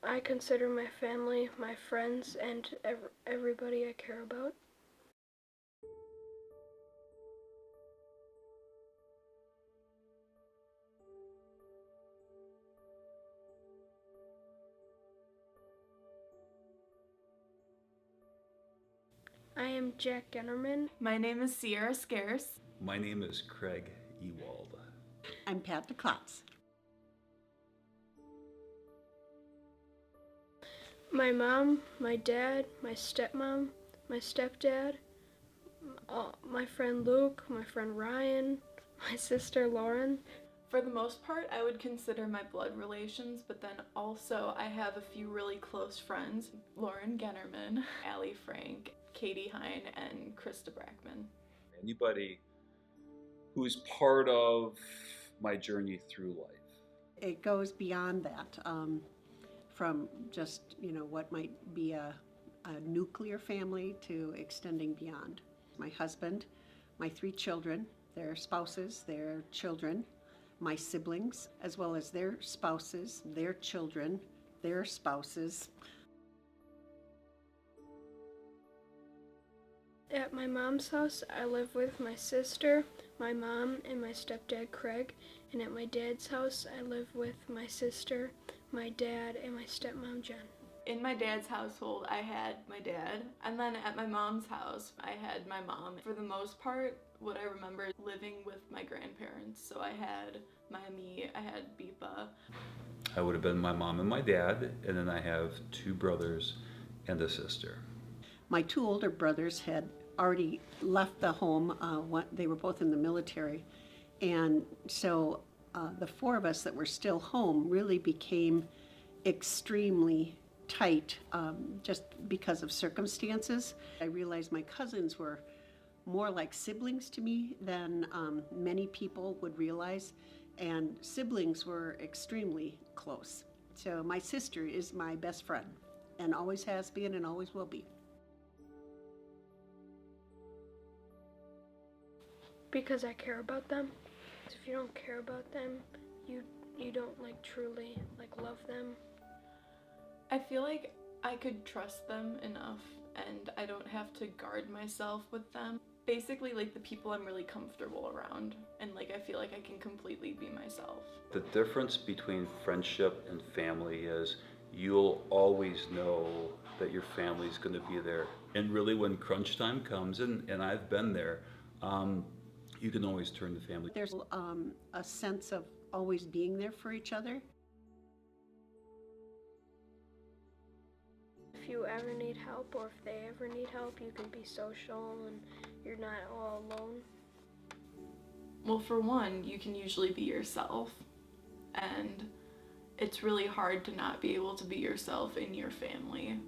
I consider my family, my friends, and everybody I care about. I am Jack Gennerman. My name is Sierra Scarce. My name is Craig Ewald. I'm Pat DeKlotz. My mom, my dad, my stepmom, my stepdad, my friend Luke, my friend Ryan, my sister Lauren. For the most part, I would consider my blood relations, but then also I have a few really close friends: Lauren Gennerman, Allie Frank, Katie Hine, and Krista Brackman. Anybody who's part of my journey through life. It goes beyond that, from just, what might be a nuclear family to extending beyond. My husband, my 3 children, their spouses, their children, my siblings, as well as their spouses, their children, their spouses. At my mom's house, I live with my sister, my mom, and my stepdad Craig. And at my dad's house, I live with my sister, my dad, and my stepmom Jen. In my dad's household, I had my dad, and then at my mom's house, I had my mom. For the most part, what I remember living with my grandparents. So I had Miami, I had Bipa. I would have been my mom and my dad, and then I have 2 brothers and a sister. My 2 older brothers had already left the home. They were both in the military. And so the 4 of us that were still home really became extremely tight, just because of circumstances. I realized my cousins were more like siblings to me than many people would realize, and siblings were extremely close. So my sister is my best friend, and always has been and always will be. Because I care about them. If you don't care about them, you don't truly love them. I feel like I could trust them enough and I don't have to guard myself with them. Basically, the people I'm really comfortable around, and I feel like I can completely be myself. The difference between friendship and family is you'll always know that your family's going to be there. And really when crunch time comes, and I've been there, you can always turn to family. There's a sense of always being there for each other. If you ever need help or if they ever need help, you can be social and you're not all alone. Well, for one, you can usually be yourself, and it's really hard to not be able to be yourself in your family.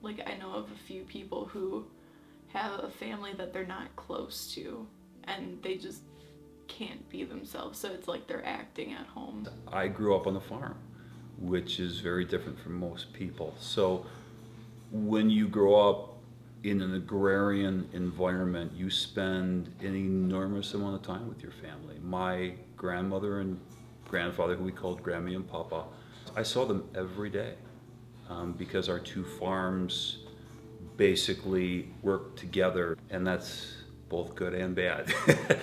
I know of a few people who have a family that they're not close to, and they just can't be themselves, so it's like they're acting at home. I grew up on a farm, which is very different from most people. So when you grow up in an agrarian environment, you spend an enormous amount of time with your family. My grandmother and grandfather, who we called Grammy and Papa, I saw them every day, because our 2 farms basically work together, and that's both good and bad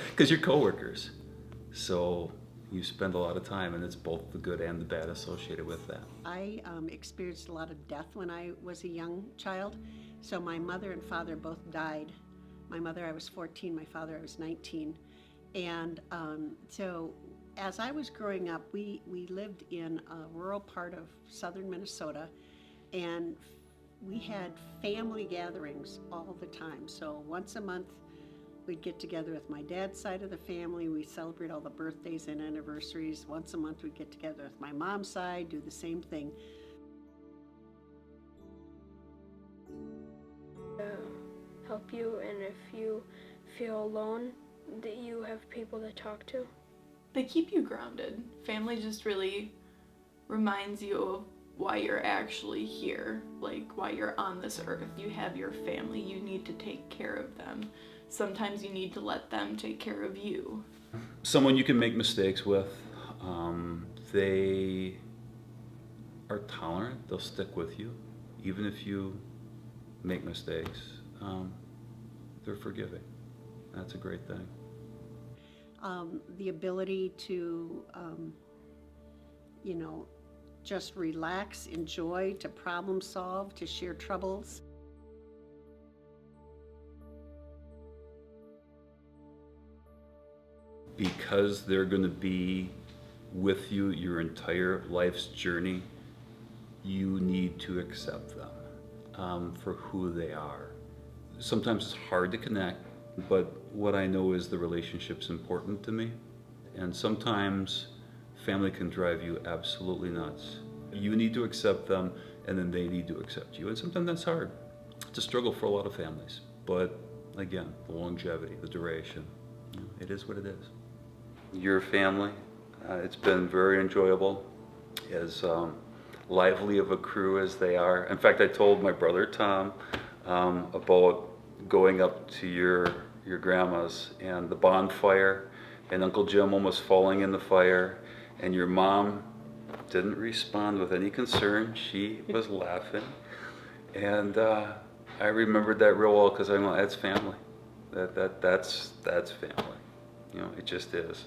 because you're coworkers. So you spend a lot of time, and it's both the good and the bad associated with that. I experienced a lot of death when I was a young child. So my mother and father both died. My mother, I was 14, my father, I was 19. And so as I was growing up, we lived in a rural part of southern Minnesota, and we had family gatherings all the time. So once a month, we'd get together with my dad's side of the family. We celebrate all the birthdays and anniversaries. Once a month, we'd get together with my mom's side, do the same thing. Help you, and if you feel alone, that you have people to talk to. They keep you grounded. Family just really reminds you of why you're actually here, why you're on this earth. You have your family, you need to take care of them. Sometimes you need to let them take care of you. Someone you can make mistakes with. They are tolerant. They'll stick with you, even if you make mistakes. They're forgiving. That's a great thing. The ability to, just relax, enjoy, to problem solve, to share troubles. Because they're going to be with you your entire life's journey, you need to accept them for who they are. Sometimes it's hard to connect, but what I know is the relationship's important to me. And sometimes family can drive you absolutely nuts. You need to accept them, and then they need to accept you. And sometimes that's hard. It's a struggle for a lot of families. But again, the longevity, the duration, it is what it is. Your family, it's been very enjoyable, as lively of a crew as they are. In fact, I told my brother Tom about going up to your grandma's and the bonfire, and Uncle Jim almost falling in the fire, and your mom didn't respond with any concern. She was laughing, and I remembered that real well because I'm like, that's family. That's family. It just is.